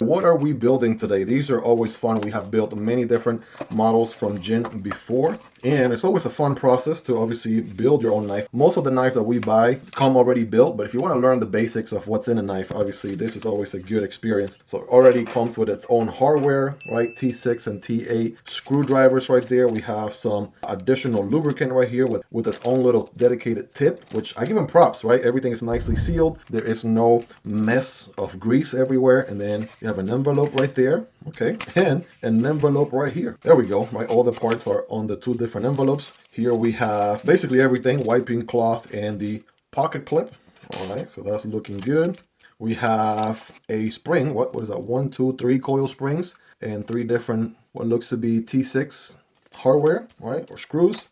What are we building today? These are always fun. We have built many different models from JIN before, and it's always a fun process to obviously build your own knife. Most of the knives that we buy come already built, but if you want to learn the basics of what's in a knife, obviously this is always a good experience. So it already comes with its own hardware, right? T6 and T8 screwdrivers right there. We have some additional lubricant right here with its own little dedicated tip, which I give them props, right? Everything is nicely sealed. There is no mess of grease everywhere. And then you have an envelope right there, okay? And an envelope right here. There we go, right? All the parts are on the two different envelopes. Here we have basically everything, wiping cloth and the pocket clip. All right, so that's looking good. We have a spring, what is that? 1, 2, 3 coil springs and 3 different, what looks to be T6 hardware, right? Or screws.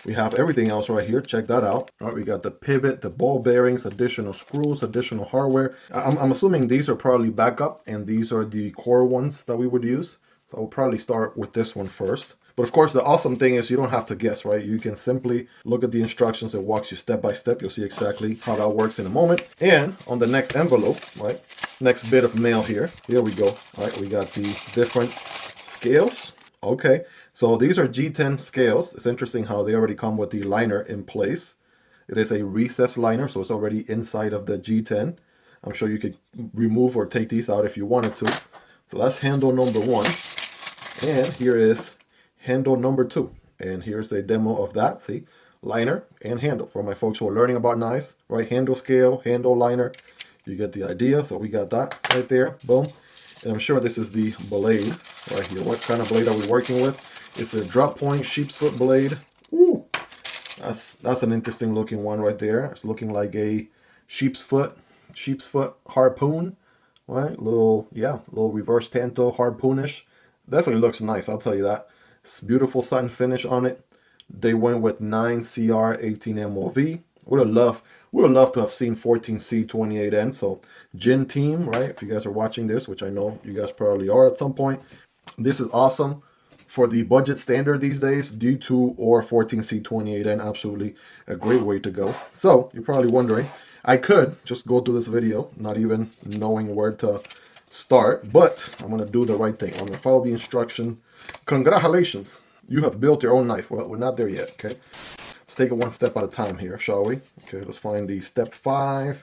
We have everything else right here. Check that out. All right, we got the pivot, the ball bearings, additional screws, additional hardware. I'm assuming these are probably backup and these are the core ones that we would use. So I'll probably start with this one first. But of course, the awesome thing is you don't have to guess, right? You can simply look at the instructions. It walks you step by step. You'll see exactly how that works in a moment. And on the next envelope, right? Next bit of mail here. Here we go. All right, we got the different scales. Okay, so these are G10 scales. It's interesting how they already come with the liner in place. It is a recessed liner, so it's already inside of the G10. I'm sure you could remove or take these out if you wanted to. So that's handle number 1. And here is handle number 2. And here's a demo of that. See, liner and handle for my folks who are learning about knives, right? Handle scale, handle liner. You get the idea. So we got that right there. Boom. And I'm sure this is the blade right here. What kind of blade are we working with? It's a drop point sheep's foot blade. Ooh, that's an interesting looking one right there. It's looking like a sheep's foot harpoon, right? Little reverse tanto harpoonish. Definitely looks nice, I'll tell you that. It's beautiful satin finish on it. They went with 9CR 18 MOV. Would have loved to have seen 14C 28N. So JIN team, right? If you guys are watching this, which I know you guys probably are at some point, this is awesome for the budget standard these days. D2 or 14C 28N, absolutely a great way to go. So you're probably wondering, I could just go through this video, not even knowing where to start, but I'm gonna do the right thing. I'm gonna follow the instruction. Congratulations, you have built your own knife. Well, we're not there yet, okay? Let's take it one step at a time here, shall we? Okay, let's find the step 5.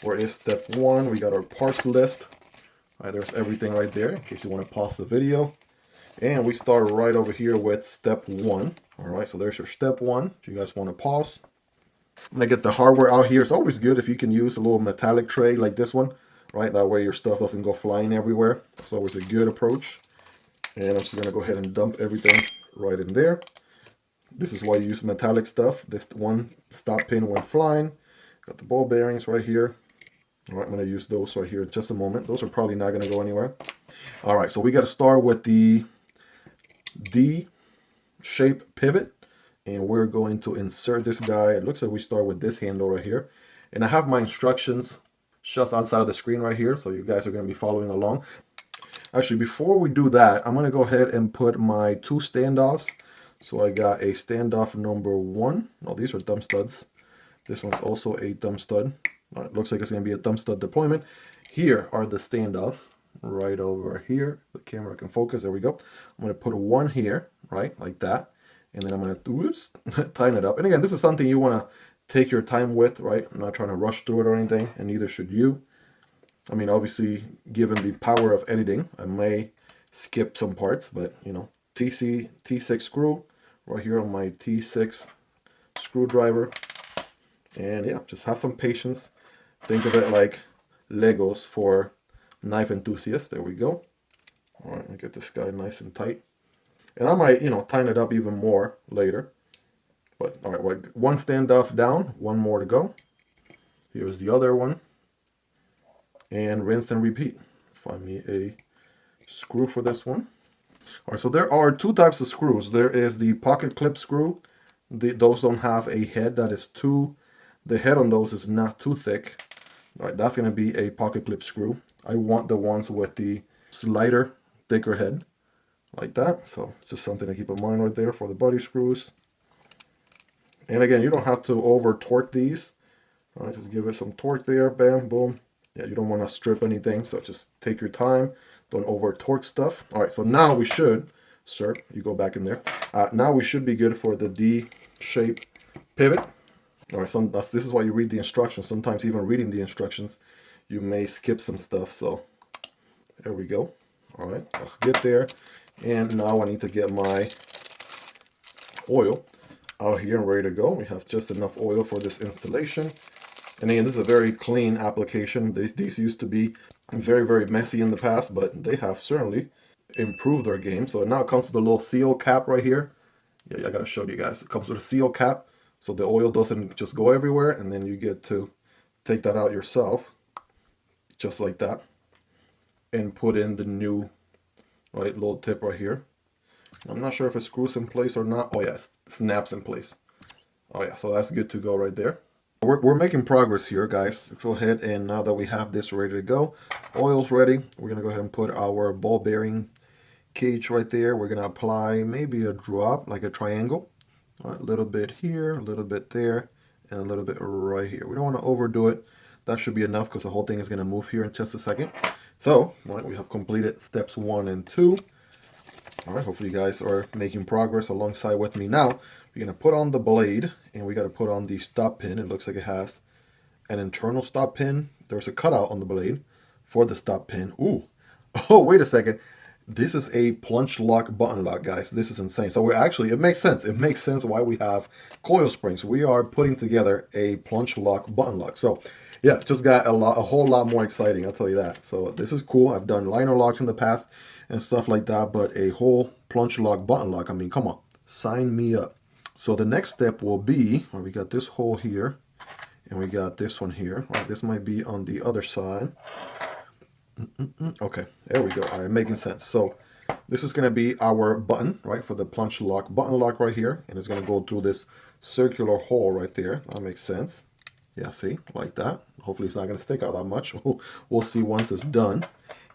Where is step 1? We got our parts list. All right, there's everything right there in case you want to pause the video. And we start right over here with step 1. All right, so there's your step 1. If you guys want to pause. I'm going to get the hardware out here. It's always good if you can use a little metallic tray like this one, right? That way your stuff doesn't go flying everywhere. It's always a good approach. And I'm just going to go ahead and dump everything right in there. This is why you use metallic stuff. This one stop pin went flying. Got the ball bearings right here. All right, I'm going to use those right here in just a moment. Those are probably not going to go anywhere. All right, so we got to start with the D-shape pivot. And we're going to insert this guy. It looks like we start with this handle right here. And I have my instructions just outside of the screen right here. So you guys are going to be following along. Actually, before we do that, I'm going to go ahead and put my 2 standoffs. So I got a standoff number 1. Oh, these are thumb studs. This one's also a thumb stud. All right, looks like it's going to be a thumb stud deployment. Here are the standoffs right over here. The camera can focus. There we go. I'm going to put 1 here, right, like that. And then I'm going to tighten it up. And again, this is something you want to take your time with, right? I'm not trying to rush through it or anything, and neither should you. I mean, obviously, given the power of editing, I may skip some parts, but, you know, T6 screw right here on my T6 screwdriver. And yeah, just have some patience. Think of it like Legos for knife enthusiasts. There we go. All right, let me get this guy nice and tight. And I might, you know, tighten it up even more later. But all right, well, 1 standoff down, 1 more to go. Here's the other one. And rinse and repeat. Find me a screw for this one. All right, so there are 2 types of screws. There is the pocket clip screw. Those don't have a head that is too, the head on those is not too thick. All right, that's going to be a pocket clip screw. I want the ones with the slighter, thicker head, like that. So it's just something to keep in mind right there for the buddy screws. And again, you don't have to over torque these. All right, just give it some torque there, bam, boom, Yeah, you don't want to strip anything, so just take your time. Don't over torque stuff. All right, so now we should, sir, you go back in there. Now we should be good for the D-shape pivot. All right, this is why you read the instructions. Sometimes even reading the instructions, you may skip some stuff. So there we go. All right, let's get there. And now I need to get my oil out here and ready to go. We have just enough oil for this installation. And again, this is a very clean application. These used to be very, very messy in the past, but they have certainly improved their game. So now it comes with a little seal cap right here. Yeah, I gotta show you guys. It comes with a seal cap, so the oil doesn't just go everywhere, and then you get to take that out yourself, just like that, and put in the new little tip right here. I'm not sure if it screws in place or not. Oh yeah, it snaps in place. Oh yeah, so that's good to go right there. We're making progress here, guys. Let's go ahead, and now that we have this ready to go, oil's ready, we're gonna go ahead and put our ball bearing cage right there. We're gonna apply maybe a drop, like a triangle. All right, a little bit here, a little bit there, and a little bit right here. We don't want to overdo it. That should be enough because the whole thing is gonna move here in just a second. So, all right, we have completed steps 1 and 2. All right, hopefully you guys are making progress alongside with me. Now, we're gonna put on the blade, and we gotta put on the stop pin. It looks like it has an internal stop pin. There's a cutout on the blade for the stop pin. Ooh, oh, wait a second. This is a plunge lock button lock, guys. This is insane. So we're actually, it makes sense. It makes sense why we have coil springs. We are putting together a plunge lock button lock. So yeah, just got a whole lot more exciting, I'll tell you that. So this is cool. I've done liner locks in the past and stuff like that, but a whole plunge lock button lock, I mean, come on, sign me up. So the next step will be, well, we got this hole here, and we got this one here. All right, this might be on the other side. Okay, there we go. All right, making sense. So this is going to be our button, right, for the plunge lock button lock right here, and it's going to go through this circular hole right there. That makes sense. Yeah, see, like that. Hopefully it's not going to stick out that much. We'll see once it's done.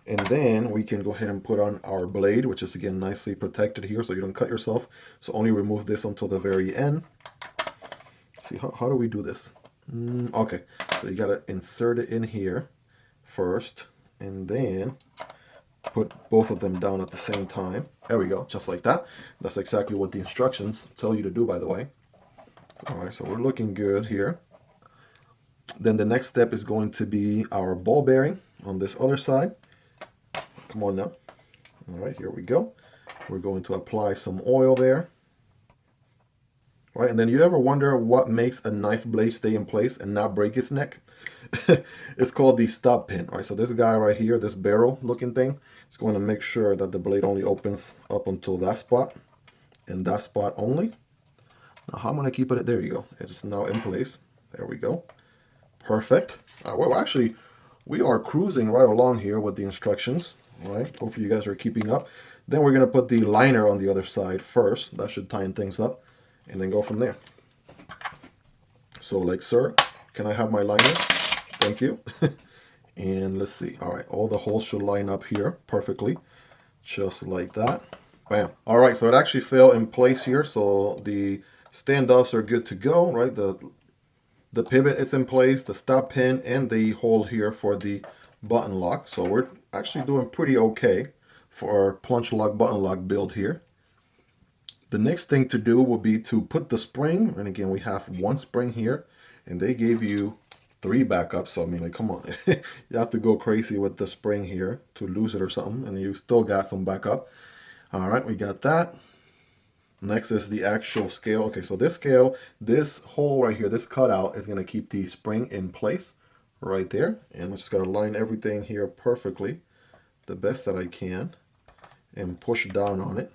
And then we can go ahead and put on our blade, which is again nicely protected here so you don't cut yourself. So only remove this until the very end. See, how do we do this? Okay, so you got to insert it in here first, and then put both of them down at the same time. There we go, just like that. That's exactly what the instructions tell you to do, by the way. All right, so we're looking good here. Then the next step is going to be our ball bearing on this other side. Come on now. All right, here we go. We're going to apply some oil there. All right, and then you ever wonder what makes a knife blade stay in place and not break its neck? It's called the stop pin. All right, so this guy right here, this barrel looking thing, is going to make sure that the blade only opens up until that spot and that spot only. Now, how am I going to keep it? There you go. It's now in place. There we go. Perfect. All right, well, actually, we are cruising right along here with the instructions. All right, hopefully you guys are keeping up. Then we're going to put the liner on the other side first. That should tighten things up, and then go from there. So, like, sir, can I have my liner? Thank you. And let's see. All right, all the holes should line up here perfectly, just like that. Bam. All right, so it actually fell in place here. So the standoffs are good to go, right? The pivot is in place, the stop pin, and the hole here for the button lock. So we're actually doing pretty okay for our plunge lock button lock build here. The next thing to do will be to put the spring, and again, we have one spring here, and they gave you 3 backups. So I mean, like, come on. You have to go crazy with the spring here to lose it or something, and you still got some backup. All right, we got that. Next is the actual scale. Okay, so this scale, this hole right here, this cutout is going to keep the spring in place right there. And I just got to line everything here perfectly, the best that I can, and push down on it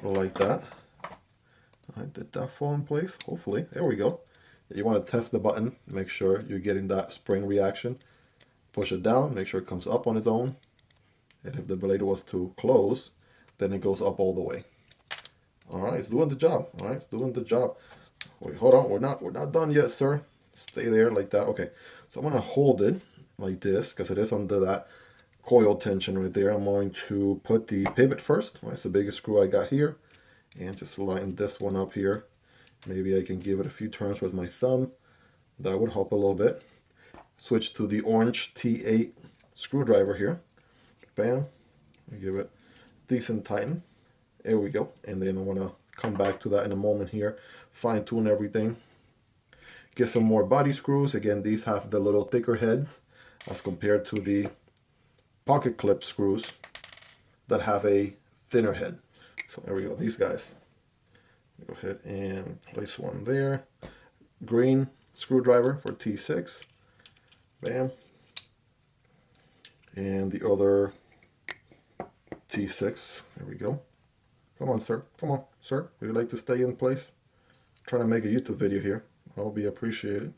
like that. All right, did that fall in place? Hopefully. There we go. You want to test the button, make sure you're getting that spring reaction. Push it down, make sure it comes up on its own. And if the blade was to close, then it goes up all the way. All right, it's doing the job. All right, it's doing the job. Wait, hold on. We're not done yet, sir. Stay there like that. Okay, so I'm gonna hold it like this because it is under that coil tension right there. I'm going to put the pivot first. Right, it's the biggest screw I got here, and just line this one up here. Maybe I can give it a few turns with my thumb. That would help a little bit. switch to the orange T8 screwdriver here. Bam. Give it decent tighten. There we go. And then I want to come back to that in a moment here. Fine tune everything. Get some more body screws. Again, these have the little thicker heads as compared to the pocket clip screws that have a thinner head. So there we go, these guys. Go ahead and place one there. Green screwdriver for T6. Bam. And the other T6. There we go. Come on, sir. Come on, sir. Would you like to stay in place? I'm trying to make a YouTube video here. That will be appreciated.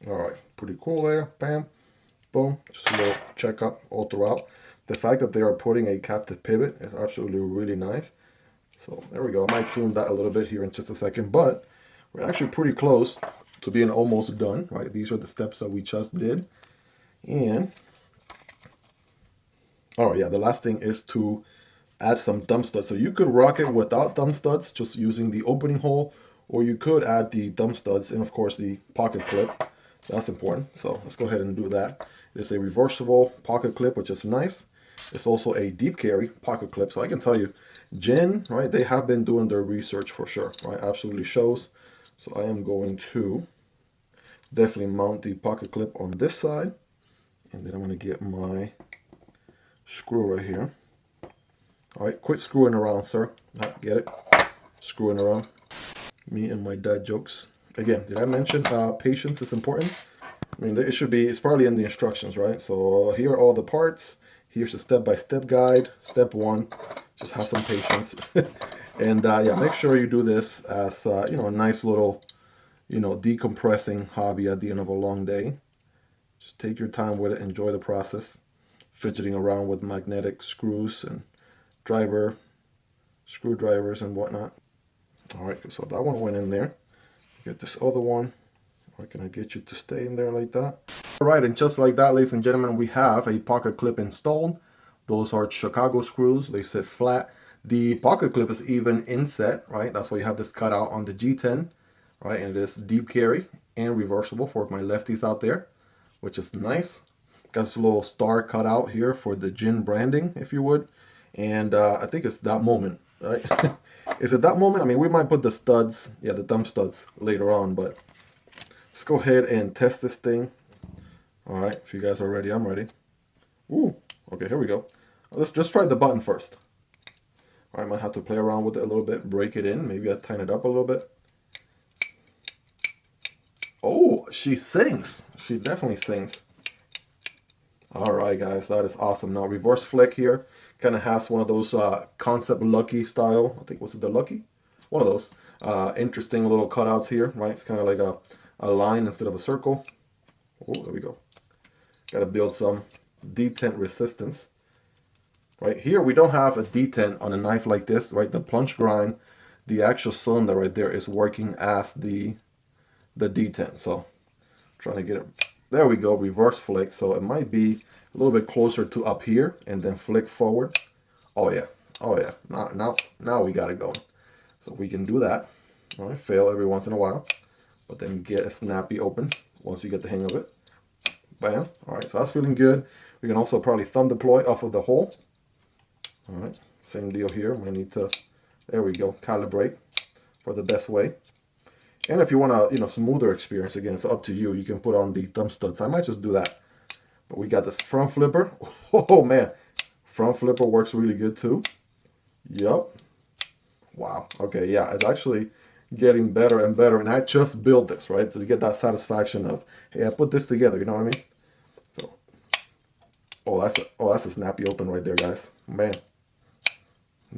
All right, pretty cool there. Bam. Boom. Just a little checkup all throughout. The fact that they are putting a captive pivot is absolutely really nice. So there we go. I might tune that a little bit here in just a second, but we're actually pretty close to being almost done, right? These are the steps that we just did. And, oh yeah, the last thing is to add some thumb studs. So you could rock it without thumb studs, just using the opening hole, or you could add the thumb studs and of course the pocket clip. That's important. So let's go ahead and do that. It's a reversible pocket clip, which is nice. It's also a deep carry pocket clip. So I can tell you, JIN, right, they have been doing their research for sure, right? Absolutely shows. So I am going to definitely mount the pocket clip on this side. And then I'm going to get my screw right here. All right, quit screwing around, sir. Get it? Screwing around. Me and my dad jokes. Again, did I mention patience is important? I mean, it should be, it's probably in the instructions, right? So here are all the parts. Here's the step-by-step guide. Step 1, just have some patience. And yeah, make sure you do this as, you know, a nice little, you know, decompressing hobby at the end of a long day. Just take your time with it, enjoy the process. Fidgeting around with magnetic screws and screwdrivers and whatnot. All right, so that one went in there. Get this other one. Or can I get you to stay in there like that? All right, and just like that, ladies and gentlemen, we have a pocket clip installed. Those are Chicago screws. They sit flat. The pocket clip is even inset, right? That's why you have this cut out on the G10, right? And it is deep carry and reversible for my lefties out there, which is nice. Got this little star cut out here for the JIN branding, if you would. And I think it's that moment, right? Is it that moment? I mean, we might put the studs, yeah, the thumb studs later on, but let's go ahead and test this thing. All right, if you guys are ready, I'm ready. Ooh, okay, here we go. Let's just try the button first. All right, I might have to play around with it a little bit, break it in. Maybe I'll tighten it up a little bit. Oh, she sings. She definitely sings. All right, guys, that is awesome. Now, reverse flick here. Kind of has one of those concept Lucky style. I think, was it the Lucky? One of those. Interesting little cutouts here, right? It's kind of like a line instead of a circle. Oh, there we go. Got to build some detent resistance. Right here, we don't have a detent on a knife like this, right? The plunge grind, the actual cylinder right there is working as the detent. So, trying to get it. There we go, reverse flick. So it might be a little bit closer to up here and then flick forward. Oh yeah, oh yeah. Now we got it going. So we can do that. All right, fail every once in a while, but then get a snappy open once you get the hang of it. Bam. All right, so that's feeling good. We can also probably thumb deploy off of the hole. All right, same deal here. Might need to, there we go, calibrate for the best way. And if you want a, you know, smoother experience, again, it's up to you. You can put on the thumb studs. I might just do that. But we got this front flipper. Oh man, front flipper works really good too. Yup. Wow. Okay, yeah, it's actually getting better and better. And I just built this, right, to get that satisfaction of, hey, I put this together. You know what I mean? So, that's a snappy open right there, guys. Man,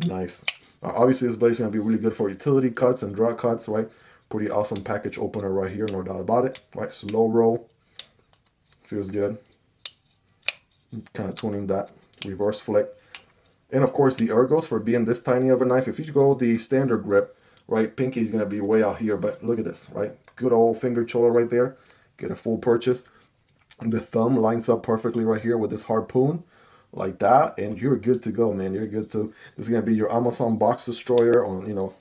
nice. Obviously, this blade's gonna be really good for utility cuts and draw cuts, right? Pretty awesome package opener right here, no doubt about it. Right, slow roll, feels good. Kind of tuning that reverse flick, and of course the ergos for being this tiny of a knife. If you go the standard grip, right, pinky is gonna be way out here, but look at this, right? Good old finger chola right there. Get a full purchase. The thumb lines up perfectly right here with this harpoon, like that, and you're good to go, man. You're good to. This is gonna be your Amazon box destroyer on, you know,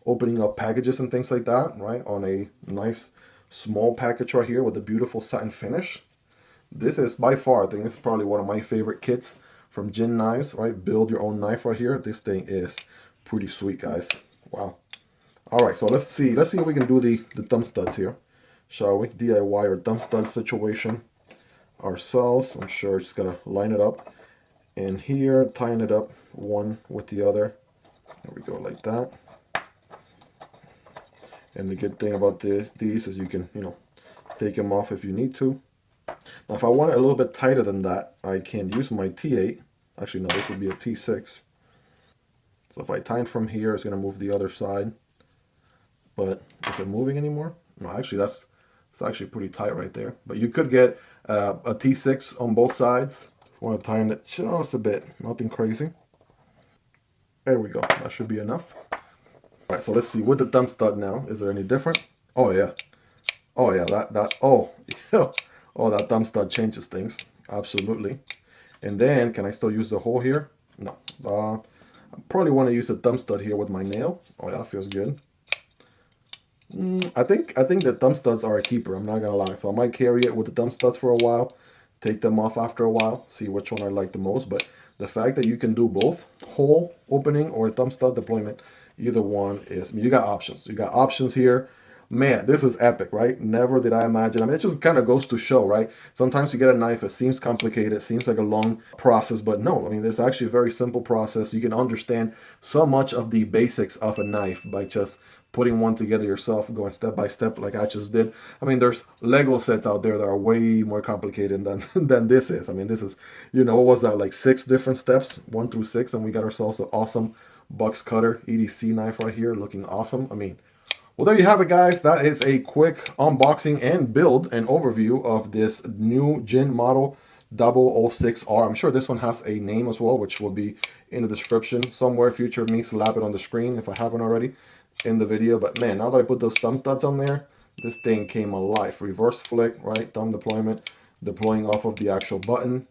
opening up packages and things like that, right? On a nice small package right here with the beautiful satin finish. This is by far, I think this is probably one of my favorite kits from JIN Knives, right? Build your own knife right here. This thing is pretty sweet, guys. Wow. All right, so let's see if we can do the thumb studs here, shall we? DIY or thumb stud situation ourselves. I'm sure just gotta line it up. And here, tying it up one with the other. There we go, like that. And the good thing about these is you can, you know, take them off if you need to. Now, if I want it a little bit tighter than that, I can use my T8. Actually, no, this would be a T6. So if I tighten from here, it's going to move the other side. But is it moving anymore? No, actually, it's actually pretty tight right there. But you could get a T6 on both sides. Just want to tighten it just a bit. Nothing crazy. There we go. That should be enough. All right, so let's see. With the thumb stud now, is there any different? Oh, yeah. Oh, yeah. Oh, oh, that thumb stud changes things. Absolutely. And then, can I still use the hole here? No. I probably want to use a thumb stud here with my nail. Oh, yeah, that feels good. I think the thumb studs are a keeper. I'm not gonna lie. So I might carry it with the thumb studs for a while, take them off after a while, see which one I like the most. But the fact that you can do both hole opening or thumb stud deployment, either one is. I mean, you got options. You got options here. Man, this is epic, right? Never did I imagine. I mean, it just kind of goes to show, right? Sometimes you get a knife, it seems complicated, it seems like a long process, but no, I mean, it's actually a very simple process. You can understand so much of the basics of a knife by just putting one together yourself, going step by step like I just did. I mean, there's Lego sets out there that are way more complicated than this is. I mean, this is, you know, what was that, like 6 different steps, 1 through 6, and we got ourselves an awesome Bucks Cutter EDC knife right here, looking awesome. I mean, well, there you have it, guys. That is a quick unboxing and build and overview of this new JIN model 006R. I'm sure this one has a name as well, which will be in the description somewhere. Future me slap it on the screen if I haven't already in the video. But man, now that I put those thumb studs on there, this thing came alive. Reverse flick, right? Thumb deployment, deploying off of the actual button.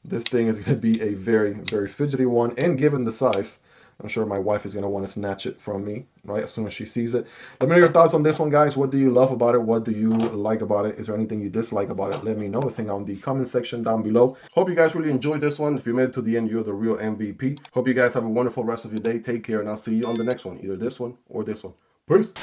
This thing is going to be a very, very fidgety one. And given the size, I'm sure my wife is going to want to snatch it from me, right, as soon as she sees it. Let me know your thoughts on this one, guys. What do you love about it? What do you like about it? Is there anything you dislike about it? Let me know. Let's hang out in the comment section down below. Hope you guys really enjoyed this one. If you made it to the end, you're the real MVP. Hope you guys have a wonderful rest of your day. Take care, and I'll see you on the next one, either this one or this one. Peace.